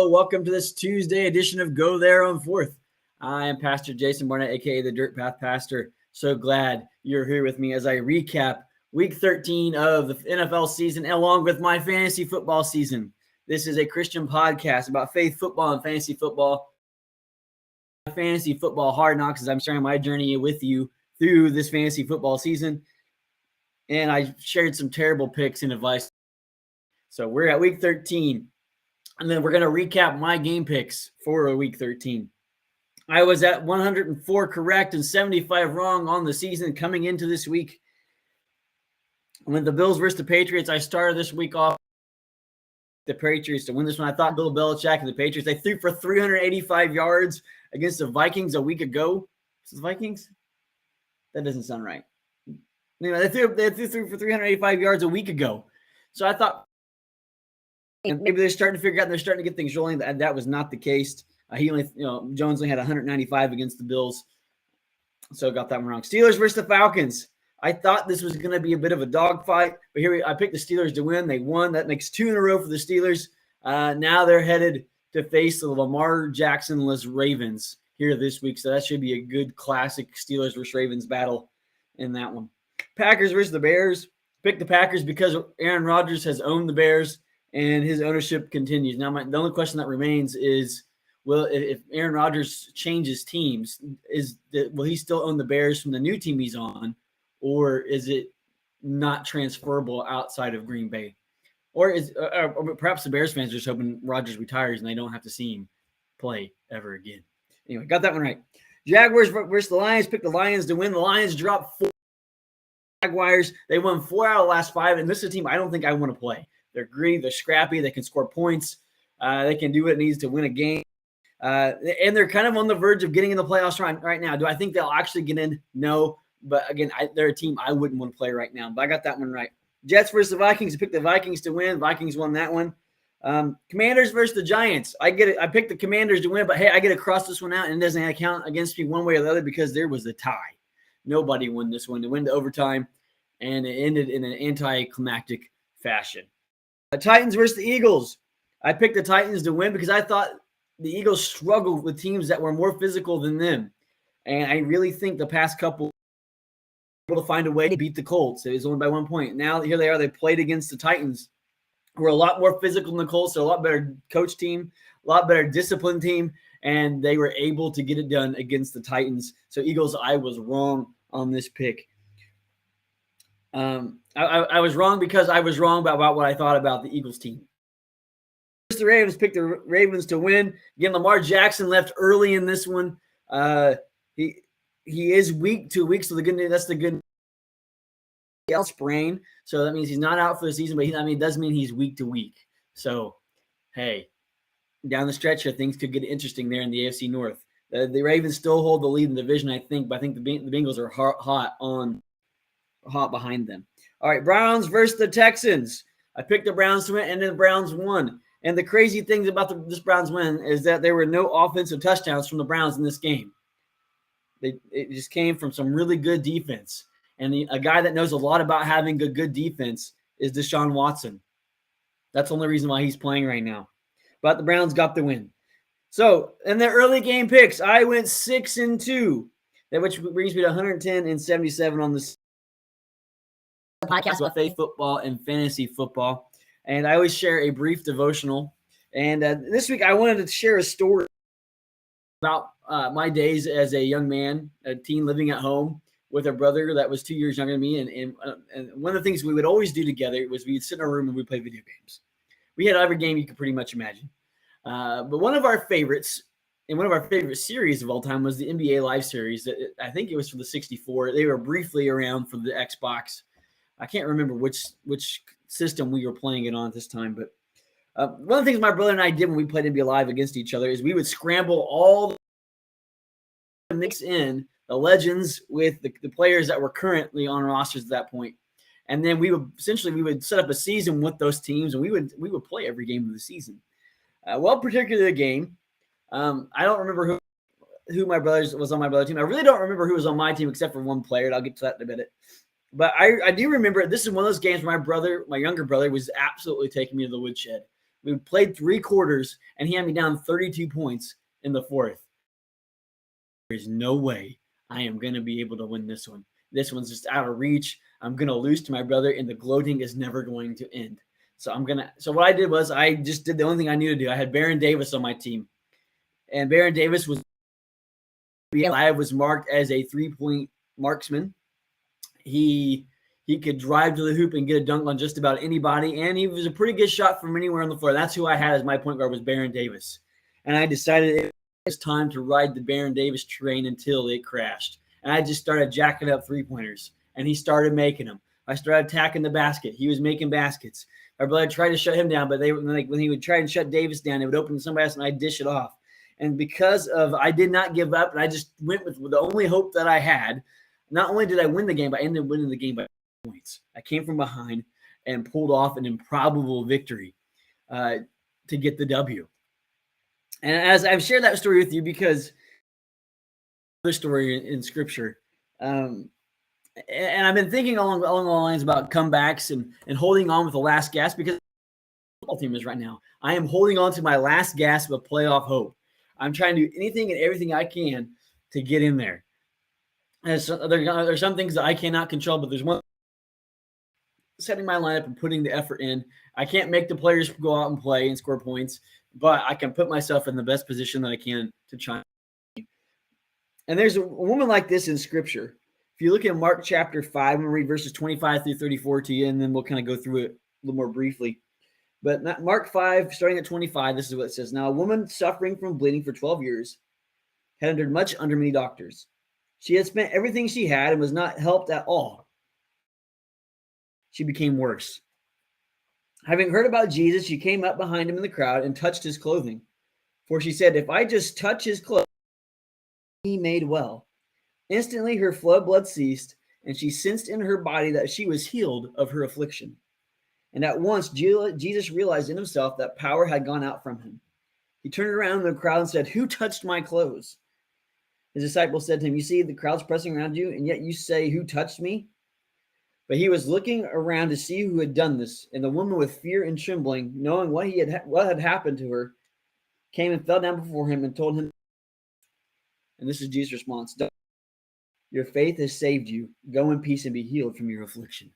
Hello, welcome to this Tuesday edition of Go There on Fourth. I am Pastor Jason Barnett, aka the Dirt Path Pastor. So glad you're here with me as I recap Week 13 of the NFL season, along with my fantasy football season. This is a Christian podcast about faith football and fantasy football. Fantasy football hard knocks as I'm sharing my journey with you through this fantasy football season. And I shared some terrible picks and advice. So we're at Week 13. And then we're going to recap my game picks for Week 13. I was at 104 correct and 75 wrong on the season coming into this week. When the Bills versus the Patriots, I started this week off the Patriots to win this one. I thought Bill Belichick and the Patriots, they threw for 385 yards against the Vikings a week ago. Is it the Vikings? That doesn't sound right. Anyway, they threw for 385 yards a week ago. So I thought, and maybe they're starting to figure out and they're starting to get things rolling. That was not the case. Jones only had 195 against the Bills. So got that one wrong. Steelers versus the Falcons. I thought this was going to be a bit of a dogfight, but I picked the Steelers to win. They won. That makes 2 in a row for the Steelers. Now they're headed to face the Lamar Jackson-less Ravens here this week. So that should be a good classic Steelers versus Ravens battle in that one. Packers versus the Bears. Picked the Packers because Aaron Rodgers has owned the Bears and his ownership continues. Now, the only question that remains is, if Aaron Rodgers changes teams, will he still own the Bears from the new team he's on, or is it not transferable outside of Green Bay? Or perhaps the Bears fans are just hoping Rodgers retires and they don't have to see him play ever again. Anyway, got that one right. Jaguars versus the Lions. Picked the Lions to win. The Lions dropped 4 Jaguars. They won 4 out of the last 5, and this is a team I don't think I want to play. They're greedy. They're scrappy. They can score points. They can do what it needs to win a game. And they're kind of on the verge of getting in the playoffs right now. Do I think they'll actually get in? No. But, again, they're a team I wouldn't want to play right now. But I got that one right. Jets versus the Vikings. I picked the Vikings to win. Vikings won that one. Commanders versus the Giants. I picked the Commanders to win, but, hey, I get to cross this one out, and it doesn't count against me one way or the other because there was a tie. Nobody won this one. It went to overtime, and it ended in an anticlimactic fashion. The Titans versus the Eagles. I picked the Titans to win because I thought the Eagles struggled with teams that were more physical than them. And I really think the past couple were able to find a way to beat the Colts. It was only by 1 point. Now here they are. They played against the Titans, who are a lot more physical than the Colts. They're a lot better coach team, a lot better disciplined team, and they were able to get it done against the Titans. So Eagles, I was wrong on this pick. I was wrong because I was wrong about what I thought about the Eagles team. The Ravens picked the Ravens to win. Again, Lamar Jackson left early in this one. He is week to week, so that's the good news. Sprain, so that means he's not out for the season, but it does mean he's week to week. So, hey, down the stretch here, things could get interesting there in the AFC North. The Ravens still hold the lead in the division, I think, but I think the Bengals are hot behind them. All right, Browns versus the Texans. I picked the Browns to win, and the Browns won. And the crazy things about this Browns win is that there were no offensive touchdowns from the Browns in this game. It just came from some really good defense. And a guy that knows a lot about having a good defense is Deshaun Watson. That's the only reason why he's playing right now. But the Browns got the win. So in the early game picks, I went 6-2, which brings me to 110-77 on this podcast about faith football and fantasy football. And I always share a brief devotional. And this week I wanted to share a story about my days as a young man, a teen living at home with a brother that was 2 years younger than me. And one of the things we would always do together was we'd sit in our room and we'd play video games. We had every game you could pretty much imagine. But one of our favorites and one of our favorite series of all time was the NBA Live series. I think it was for the 64. They were briefly around for the Xbox. I can't remember which system we were playing it on at this time, but one of the things my brother and I did when we played NBA Live against each other is we would scramble all the mix in the legends with the players that were currently on rosters at that point. And then we would set up a season with those teams, and we would play every game of the season. Particularly the game, I don't remember who my brother was on my brother's team. I really don't remember who was on my team except for one player, and I'll get to that in a minute. But I do remember this is one of those games where my younger brother, was absolutely taking me to the woodshed. We played 3 quarters, and he had me down 32 points in the fourth. There's no way I am going to be able to win this one. This one's just out of reach. I'm going to lose to my brother, and the gloating is never going to end. So what I did was I just did the only thing I knew to do. I had Baron Davis on my team, and Baron Davis was marked as a 3-point marksman. He could drive to the hoop and get a dunk on just about anybody, and he was a pretty good shot from anywhere on the floor. That's who I had as my point guard, was Baron Davis. And I decided it was time to ride the Baron Davis train until it crashed. And I just started jacking up 3-pointers, and he started making them. I started attacking the basket. He was making baskets. My brother tried to shut him down, but when he would try and shut Davis down, they would open to somebody else, and I'd dish it off. And because of I did not give up, and I just went with the only hope that I had. Not only did I win the game, but I ended up winning the game by points. I came from behind and pulled off an improbable victory to get the W. And as I've shared that story with you, because the story in Scripture, and I've been thinking along the lines about comebacks and holding on with the last gasp, because the football team is right now. I am holding on to my last gasp of playoff hope. I'm trying to do anything and everything I can to get in there. There's some things that I cannot control, but there's one: setting my lineup and putting the effort in. I can't make the players go out and play and score points, but I can put myself in the best position that I can to try. And there's a woman like this in Scripture. If you look at Mark chapter 5, I'm going to read verses 25 through 34 to you, and then we'll kind of go through it a little more briefly. But Mark 5, starting at 25, this is what it says. Now, a woman suffering from bleeding for 12 years had endured much under many doctors. She had spent everything she had and was not helped at all. She became worse. Having heard about Jesus, she came up behind him in the crowd and touched his clothing. For she said, if I just touch his clothes, he made well. Instantly her flow of blood ceased, and she sensed in her body that she was healed of her affliction. And at once Jesus realized in himself that power had gone out from him. He turned around in the crowd and said, who touched my clothes? His disciples said to him, you see the crowd's pressing around you, and yet you say, who touched me? But he was looking around to see who had done this. And the woman, with fear and trembling, knowing what had happened to her, came and fell down before him and told him. And this is Jesus' response. Your faith has saved you. Go in peace and be healed from your affliction.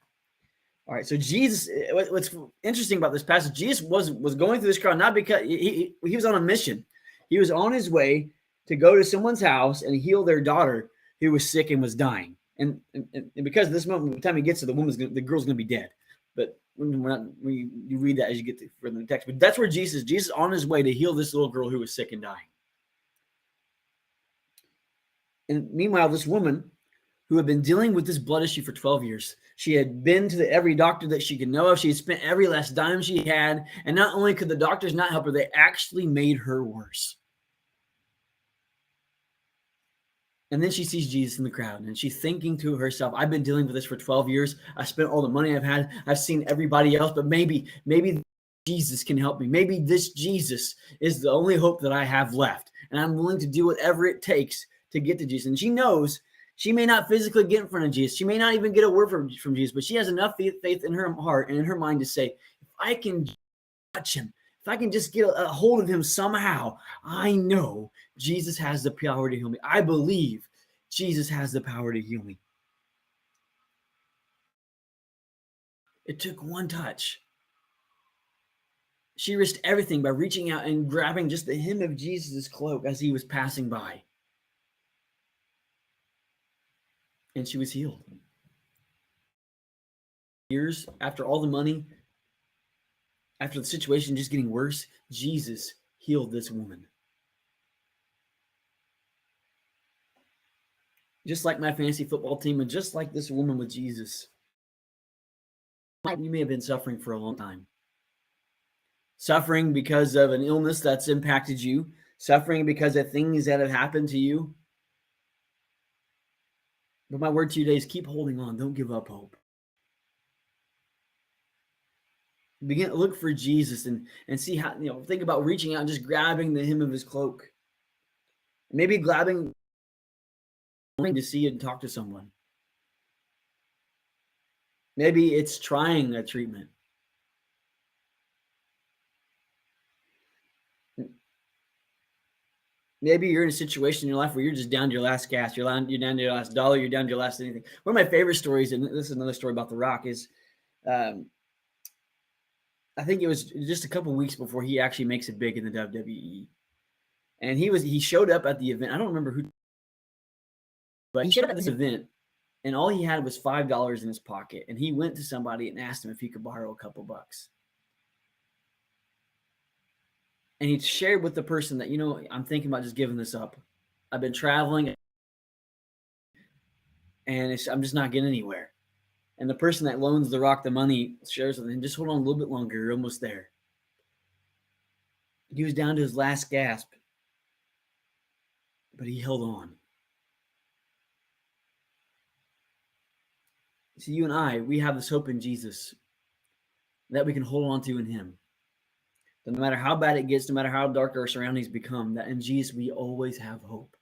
All right, so Jesus, what's interesting about this passage, Jesus was going through this crowd not because he was on a mission. He was on his way to go to someone's house and heal their daughter who was sick and was dying. And because of this moment, by the time he gets to the girl's going to be dead. But you read that as you get to further in the text. But that's where Jesus on his way to heal this little girl who was sick and dying. And meanwhile, this woman who had been dealing with this blood issue for 12 years, she had been to every doctor that she could know of. She had spent every last dime she had. And not only could the doctors not help her, they actually made her worse. And then she sees Jesus in the crowd, and she's thinking to herself, I've been dealing with this for 12 years. I spent all the money I've had. I've seen everybody else, but maybe Jesus can help me. Maybe this Jesus is the only hope that I have left. And I'm willing to do whatever it takes to get to Jesus. And she knows she may not physically get in front of Jesus. She may not even get a word from Jesus, but she has enough faith in her heart and in her mind to say, if I can touch him, if I can just get a hold of him somehow, I know Jesus has the power to heal me. I believe Jesus has the power to heal me. It took one touch. She risked everything by reaching out and grabbing just the hem of Jesus' cloak as he was passing by. And she was healed. Years after all the money, after the situation just getting worse, Jesus healed this woman. Just like my fantasy football team, and just like this woman with Jesus. You may have been suffering for a long time. Suffering because of an illness that's impacted you. Suffering because of things that have happened to you. But my word to you today is keep holding on. Don't give up hope. Begin to look for Jesus and see how, think about reaching out and just grabbing the hem of his cloak. Maybe grabbing to see and talk to someone. Maybe it's trying a treatment. Maybe you're in a situation in your life where you're just down to your last gas. You're down to your last dollar. You're down to your last anything. One of my favorite stories, and this is another story about The Rock, is um, I think it was just a couple weeks before he actually makes it big in the WWE. And he showed up at the event. I don't remember who, but he showed up at this event, and all he had was $5 in his pocket. And he went to somebody and asked him if he could borrow a couple bucks. And he shared with the person that, I'm thinking about just giving this up. I've been traveling, and I'm just not getting anywhere. And the person that loans The Rock the money shares with him, just hold on a little bit longer. You're almost there. He was down to his last gasp, but he held on. See, you and I, we have this hope in Jesus that we can hold on to in him. That no matter how bad it gets, no matter how dark our surroundings become, that in Jesus we always have hope.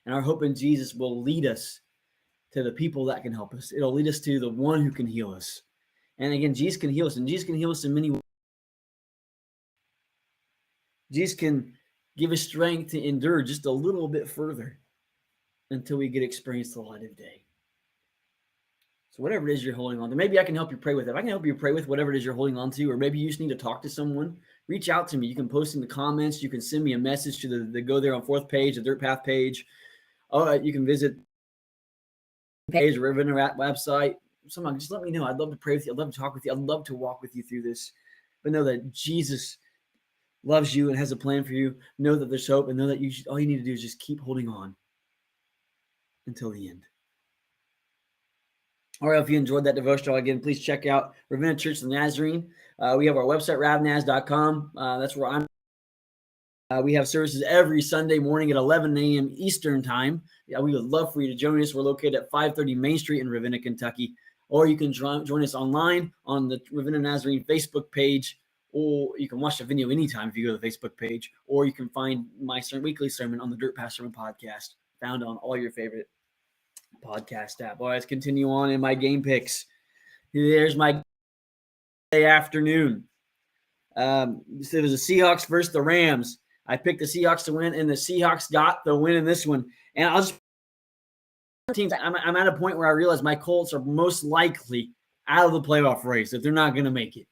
And our hope in Jesus will lead us to the people that can help us. It'll lead us to the one who can heal us. And again, Jesus can heal us, and Jesus can heal us in many ways. Jesus can give us strength to endure just a little bit further until we get experience the light of day. So whatever it is you're holding on to, maybe I can help you pray with it. If I can help you pray with whatever it is you're holding on to, or maybe you just need to talk to someone, reach out to me. You can post in the comments. You can send me a message to the Go There on Fourth page, the Dirt Path page. You can visit page or River website. Someone just let me know. I'd love to pray with you. I'd love to talk with you. I'd love to walk with you through this. But know that Jesus loves you and has a plan for you. Know that there's hope, and know that all you need to do is just keep holding on until the end. All right, if you enjoyed that devotional, again, please check out Ravenna Church of the Nazarene. We have our website, ravnaz.com. That's where I'm. We have services every Sunday morning at 11 a.m. Eastern time. We would love for you to join us. We're located at 530 Main Street in Ravenna, Kentucky. Or you can join us online on the Ravenna Nazarene Facebook page, or you can watch the video anytime if you go to the Facebook page, or you can find my weekly sermon on the Dirt Path Sermon podcast, found on all your favorite podcast app. All right, let's continue on in my game picks. There's my day afternoon. It was the Seahawks versus the Rams. I picked the Seahawks to win, and the Seahawks got the win in this one. And I'll just teams. I'm at a point where I realize my Colts are most likely out of the playoff race if they're not going to make it.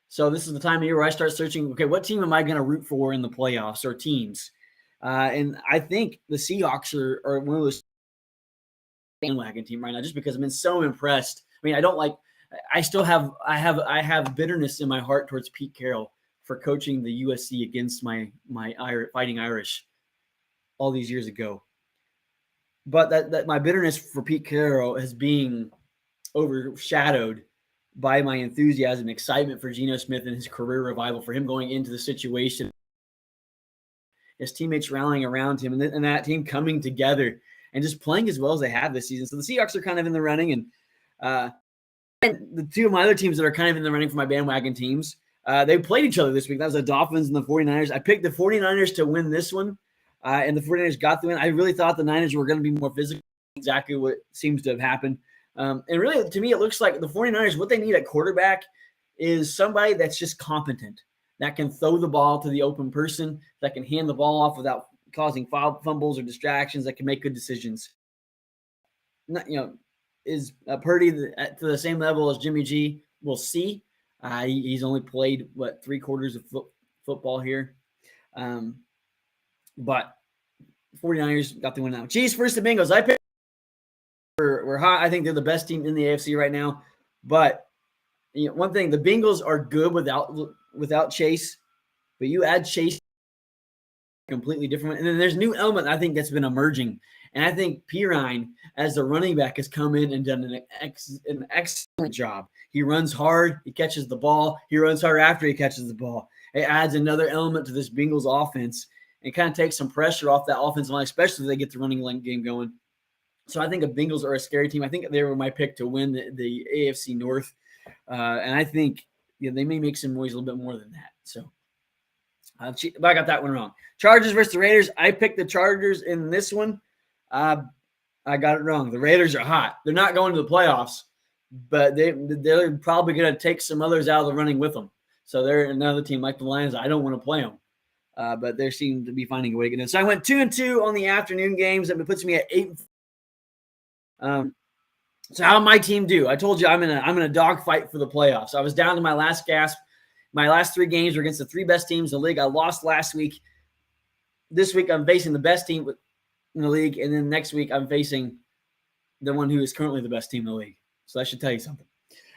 So this is the time of year where I start searching, okay, what team am I going to root for in the playoffs or teams? And I think the Seahawks are one of those bandwagon team right now, just because I've been so impressed. I mean, I have bitterness in my heart towards Pete Carroll for coaching the USC against my Fighting Irish all these years ago. But that my bitterness for Pete Carroll is being overshadowed by my enthusiasm and excitement for Geno Smith and his career revival, for him going into the situation, his teammates rallying around him, and that team coming together and just playing as well as they have this season. So the Seahawks are kind of in the running, and the two of my other teams that are kind of in the running for my bandwagon teams, they played each other this week. That was the Dolphins and the 49ers. I picked the 49ers to win this one, and the 49ers got the win. I really thought the Niners were going to be more physical, exactly what seems to have happened. And really, to me, it looks like the 49ers, what they need at quarterback is somebody that's just competent, that can throw the ball to the open person, that can hand the ball off without causing fumbles or distractions, that can make good decisions. Is Purdy to the same level as Jimmy G? We'll see. He's only played, 3/4 of football here. But 49ers got the win now. Chiefs versus the Bengals. I picked. We're hot. I think they're the best team in the AFC right now. But one thing, the Bengals are good without Chase, but you add Chase, completely different. And then there's a new element I think that's been emerging. And I think Pirine, as the running back, has come in and done an excellent job. He runs hard. He catches the ball. He runs hard after he catches the ball. It adds another element to this Bengals offense and kind of takes some pressure off that offensive line, especially if they get the running game going. So I think the Bengals are a scary team. I think they were my pick to win the AFC North. And I think they may make some noise a little bit more than that. So but I got that one wrong. Chargers versus the Raiders. I picked the Chargers in this one. I got it wrong. The Raiders are hot. They're not going to the playoffs, but they're probably going to take some others out of the running with them. So they're another team like the Lions. I don't want to play them. but they seem to be finding a way to get in. So I went 2-2 on the afternoon games. That puts me at 8. So how my team do? I told you I'm in a dogfight for the playoffs. I was down to my last gasp. My last 3 games were against the 3 best teams in the league. I lost last week. This week I'm facing the best team in the league, and then next week I'm facing the one who is currently the best team in the league. So that should tell you something.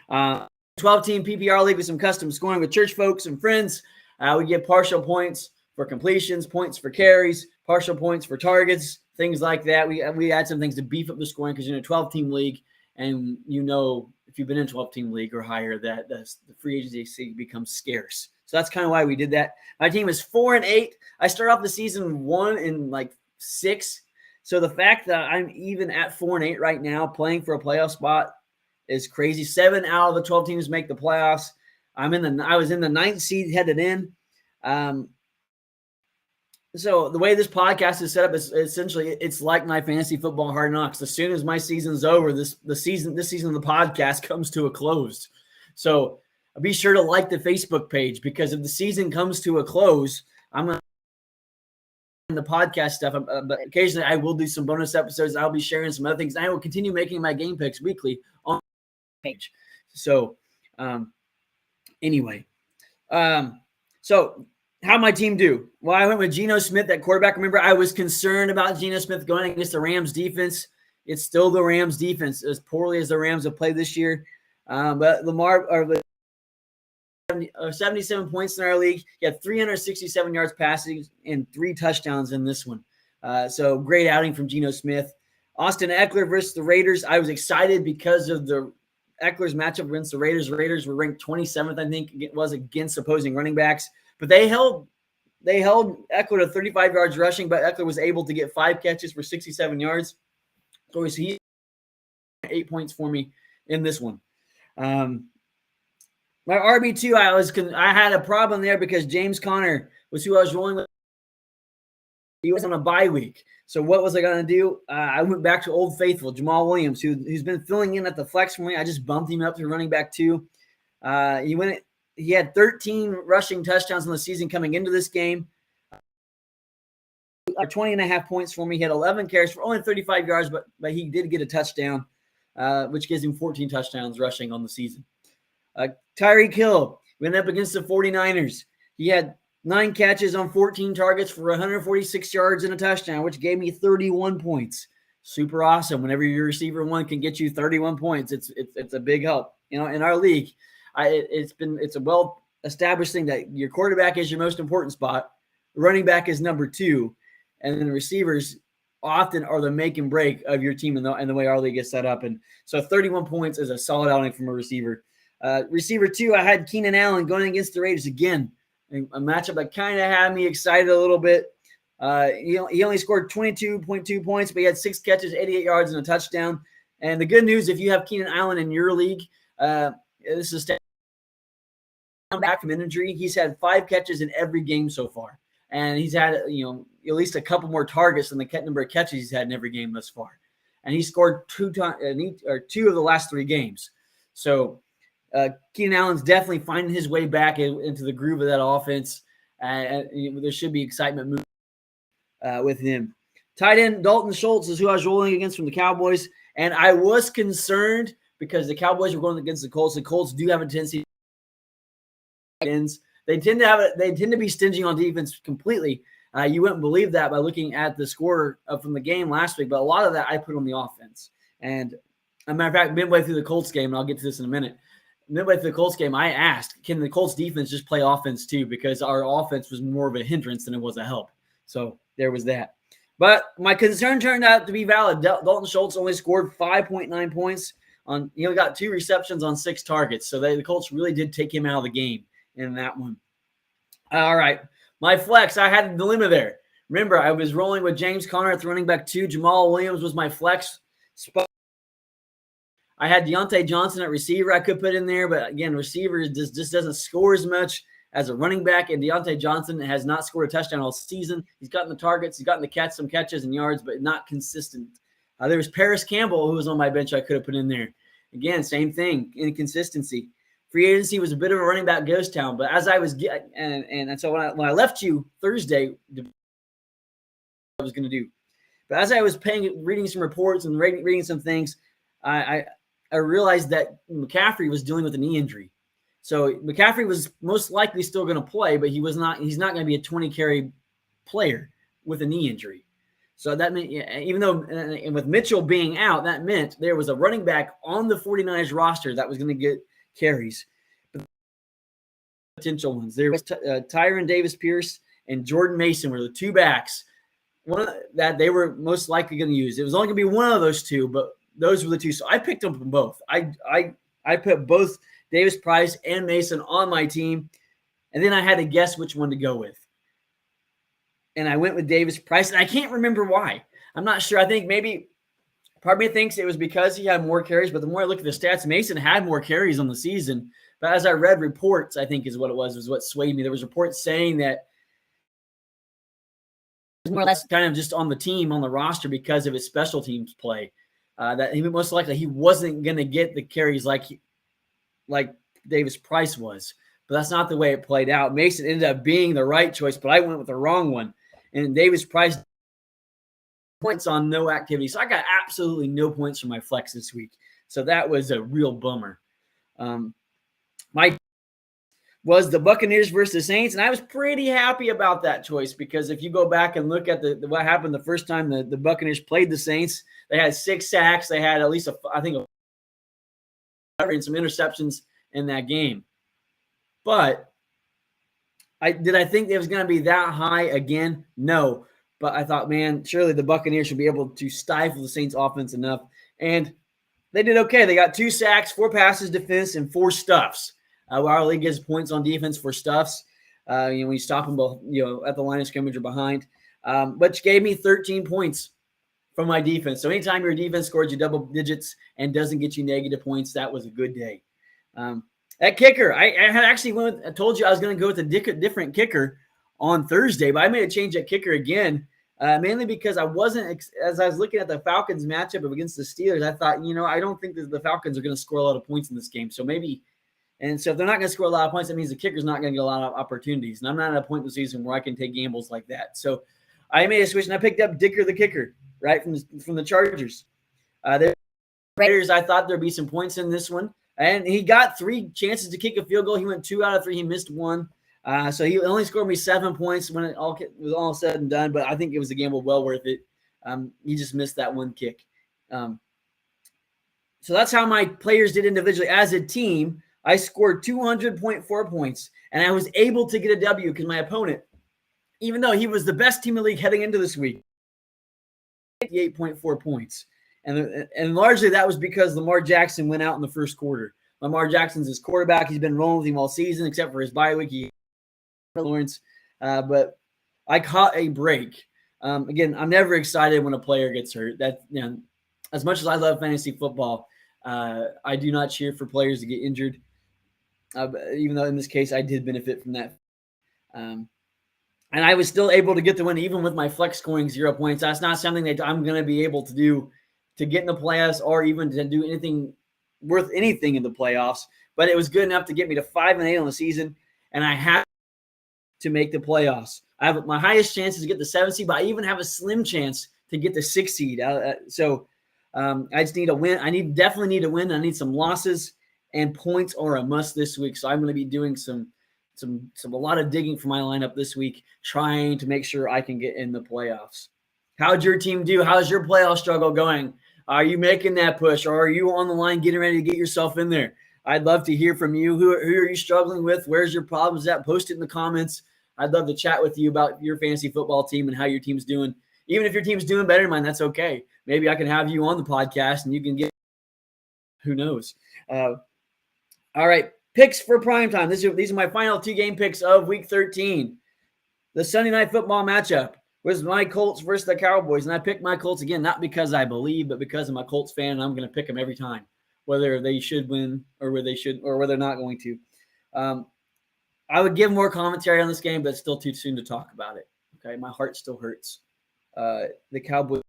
12-team PPR league with some custom scoring with church folks and friends. We get partial points for completions, points for carries, partial points for targets, things like that. We add some things to beef up the scoring because you're in a 12-team league, and if you've been in a 12-team league or higher, that the free agency becomes scarce. So that's kind of why we did that. My team is 4-8. I start off the season 1-6. So the fact that I'm even at 4-8 right now, playing for a playoff spot, is crazy. 7 out of the 12 teams make the playoffs. I was in the 9th seed headed in. So the way this podcast is set up is essentially it's like my fantasy football Hard Knocks. As soon as my season's over, this season of the podcast comes to a close. So be sure to like the Facebook page, because if the season comes to a close, I'm going to the podcast stuff. But occasionally I will do some bonus episodes. I'll be sharing some other things. I will continue making my game picks weekly on the page. So anyway, so how my team do? Well, I went with Geno Smith at quarterback. Remember, I was concerned about Geno Smith going against the Rams defense. It's still the Rams defense, as poorly as the Rams have played this year. But Lamar 77 points in our league. He had 367 yards passing and 3 touchdowns in this one. So great outing from Geno Smith. Austin Eckler versus the Raiders. I was excited because of the Eckler's matchup against the Raiders. The Raiders were ranked 27th, I think it was, against opposing running backs. But they held Eckler to 35 yards rushing, but Eckler was able to get 5 catches for 67 yards. So he 8 points for me in this one. My RB2, I had a problem there because James Conner was who I was rolling with. He was on a bye week. So what was I going to do? I went back to Old Faithful, Jamal Williams, who's been filling in at the flex for me. I just bumped him up to running back 2. He had 13 rushing touchdowns in the season coming into this game. 20.5 points for me. He had 11 carries for only 35 yards, but he did get a touchdown, which gives him 14 touchdowns rushing on the season. Tyreek Hill went up against the 49ers. He had 9 catches on 14 targets for 146 yards and a touchdown, which gave me 31 points. Super awesome. Whenever your receiver 1 can get you 31 points, it's a big help. In our league, it's a well-established thing that your quarterback is your most important spot. Running back is number 2. And then the receivers often are the make and break of your team and the way our league is set up. And so 31 points is a solid outing from a receiver. Receiver 2, I had Keenan Allen going against the Raiders again. A matchup that kind of had me excited a little bit. He only scored 22.2 points, but he had 6 catches, 88 yards, and a touchdown. And the good news, if you have Keenan Allen in your league, this is back from injury. He's had 5 catches in every game so far. And he's had, at least a couple more targets than the number of catches he's had in every game thus far. And he scored 2 of the last 3 games. So Keenan Allen's definitely finding his way back into the groove of that offense. There should be excitement with him. Tight end Dalton Schultz is who I was rolling against from the Cowboys. And I was concerned because the Cowboys were going against the Colts. The Colts do have a tendency to ends. They tend to be stingy on defense completely. You wouldn't believe that by looking at the score from the game last week, but a lot of that I put on the offense. And as a matter of fact, midway through the Colts game, and I'll get to this in a minute, midway through the Colts game, I asked, can the Colts defense just play offense too? Because our offense was more of a hindrance than it was a help. So there was that. But my concern turned out to be valid. Dalton Schultz only scored 5.9 points. He only got 2 receptions on 6 targets. So the Colts really did take him out of the game in that one. All right. My flex, I had a dilemma there. Remember, I was rolling with James Conner at the running back 2. Jamal Williams was my flex spot. I had Deontay Johnson at receiver I could put in there, but again, receiver just doesn't score as much as a running back, and Deontay Johnson has not scored a touchdown all season. He's gotten the targets. He's gotten some catches and yards, but not consistent. There was Paris Campbell, who was on my bench I could have put in there. Again, same thing, inconsistency. free agency was a bit of a running back ghost town. But as I was and so when I left you Thursday, I was going to do. But as I was reading some reports and reading some things, I realized that McCaffrey was dealing with a knee injury. So McCaffrey was most likely still going to play, but he's not going to be a 20 carry player with a knee injury. So that meant, even though, and with Mitchell being out, that meant there was a running back on the 49ers roster that was going to get carries. But potential ones. There was Tyron Davis-Pierce and Jordan Mason were the two backs that they were most likely going to use. It was only going to be one of those two, but those were the two. So I picked up both. I put both Davis Price and Mason on my team, and then I had to guess which one to go with. And I went with Davis Price, and I can't remember why. I'm not sure. I think maybe part of me thinks it was because he had more carries, but the more I look at the stats, Mason had more carries on the season. But as I read reports, I think is what it was what swayed me. There was reports saying that more or less kind of just on the team, on the roster because of his special teams play. That he most likely he wasn't going to get the carries like Davis Price was. But that's not the way it played out. Mason ended up being the right choice, but I went with the wrong one. And Davis Price points on no activity. So I got absolutely no points for my flex this week. So that was a real bummer. My was the Buccaneers versus the Saints, and I was pretty happy about that choice because if you go back and look at what happened the first time the Buccaneers played the Saints, they had 6 sacks. They had at least, and some interceptions in that game. But did I think it was going to be that high again? No. But I thought, man, surely the Buccaneers should be able to stifle the Saints offense enough. And they did okay. They got 2 sacks, 4 passes defense, and 4 stuffs. Our league gives points on defense for stuffs. When you stop them both, at the line of scrimmage or behind. But gave me 13 points from my defense. So anytime your defense scores you double digits and doesn't get you negative points, that was a good day. That kicker, I had actually I told you I was going to go with a different kicker on Thursday, but I made a change at kicker again, mainly because I wasn't, as I was looking at the Falcons matchup against the Steelers, I thought, I don't think that the Falcons are going to score a lot of points in this game. So maybe, and so if they're not going to score a lot of points, that means the kicker's not going to get a lot of opportunities. And I'm not at a point in the season where I can take gambles like that. So I made a switch and I picked up Dicker the kicker, right, from the Chargers. The Raiders, I thought there'd be some points in this one. And he got 3 chances to kick a field goal. He went 2 out of 3. He missed 1. So he only scored me 7 points when it was all said and done. But I think it was a gamble well worth it. He just missed that 1 kick. So that's how my players did individually. As a team, I scored 200.4 points. And I was able to get a W because my opponent, even though he was the best team in the league heading into this week, 58.4 points. And largely that was because Lamar Jackson went out in the first quarter. Lamar Jackson's his quarterback. He's been rolling with him all season, except for his bye week. Lawrence, but I caught a break. Again, I'm never excited when a player gets hurt. That as much as I love fantasy football, I do not cheer for players to get injured. Even though in this case I did benefit from that. And I was still able to get the win even with my flex scoring 0 points. That's not something that I'm going to be able to do to get in the playoffs or even to do anything worth anything in the playoffs. But it was good enough to get me to 5-8 on the season, and I had to make the playoffs. I have my highest chances to get the 7th seed, but I even have a slim chance to get the 6th seed. So I just need a win. I definitely need a win. I need some losses, and points are a must this week. So I'm going to be doing a lot of digging for my lineup this week, trying to make sure I can get in the playoffs. How'd your team do? How's your playoff struggle going? Are you making that push, or are you on the line getting ready to get yourself in there? I'd love to hear from you. Who are you struggling with? Where's your problems at? Post it in the comments. I'd love to chat with you about your fantasy football team and how your team's doing. Even if your team's doing better than mine, that's okay. Maybe I can have you on the podcast and you can get – who knows? All right, picks for primetime. These are my final 2 game picks of Week 13. The Sunday Night Football matchup was my Colts versus the Cowboys, and I picked my Colts again, not because I believe, but because I'm a Colts fan, and I'm going to pick them every time, whether they should win or whether they're not going to. I would give more commentary on this game, but it's still too soon to talk about it. Okay, my heart still hurts. The Cowboys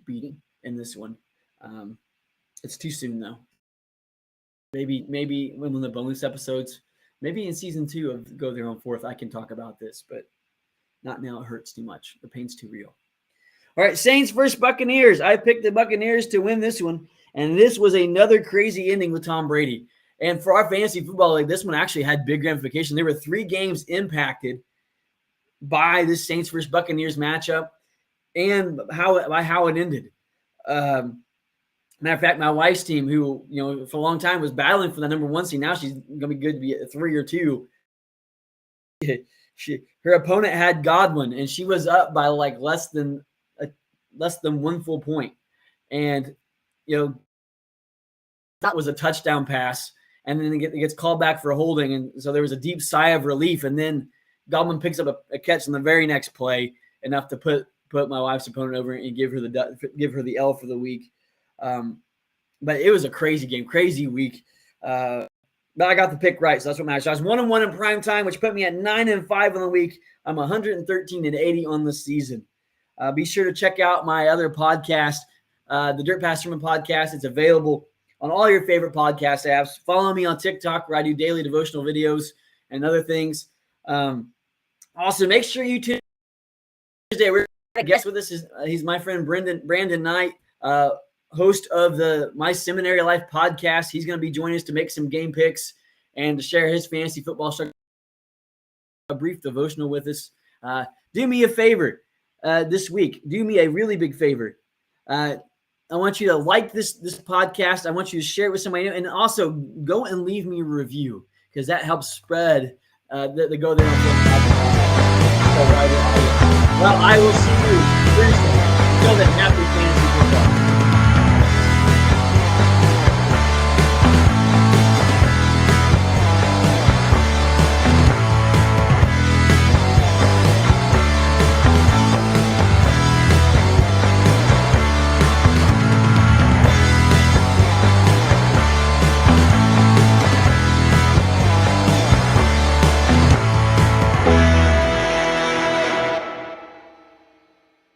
beating in this one. It's too soon though. maybe when the bonus episodes, maybe in season 2 of Go There on Fourth, I can talk about this, but not now. It hurts too much. The pain's too real. All right, Saints versus Buccaneers. I picked the Buccaneers to win this one, and this was another crazy ending with Tom Brady. And for our fantasy football league, this one actually had big ramifications. There were 3 games impacted by this Saints versus Buccaneers matchup and how it ended. Matter of fact, my wife's team, who for a long time was battling for the number 1 seed, now she's gonna be good to be at 3 or 2. Her opponent had Godwin, and she was up by like less than 1 full point, and that was a touchdown pass, and then it gets called back for holding, and so there was a deep sigh of relief, and then Godwin picks up a catch in the very next play, enough to put my wife's opponent over and give her the L for the week. But it was a crazy game, crazy week. But I got the pick right, so that's what matters. So I was 1-1 in prime time, which put me at 9-5 on the week. I'm 113-80 on the season. Be sure to check out my other podcast, the Dirt Path Sermon Podcast. It's available on all your favorite podcast apps. Follow me on TikTok, where I do daily devotional videos and other things. Also, make sure you tune in Tuesday. We're going to guest with us. He's my friend Brandon Knight, host of the My Seminary Life podcast. He's going to be joining us to make some game picks and to share his fantasy football structure, a brief devotional with us. Do me a favor this week. Do me a really big favor. I want you to like this podcast. I want you to share it with somebody, and also go and leave me a review, because that helps spread the Go There on Fourth podcast. Well, I will see you Thursday. Until then, happy fantasy football.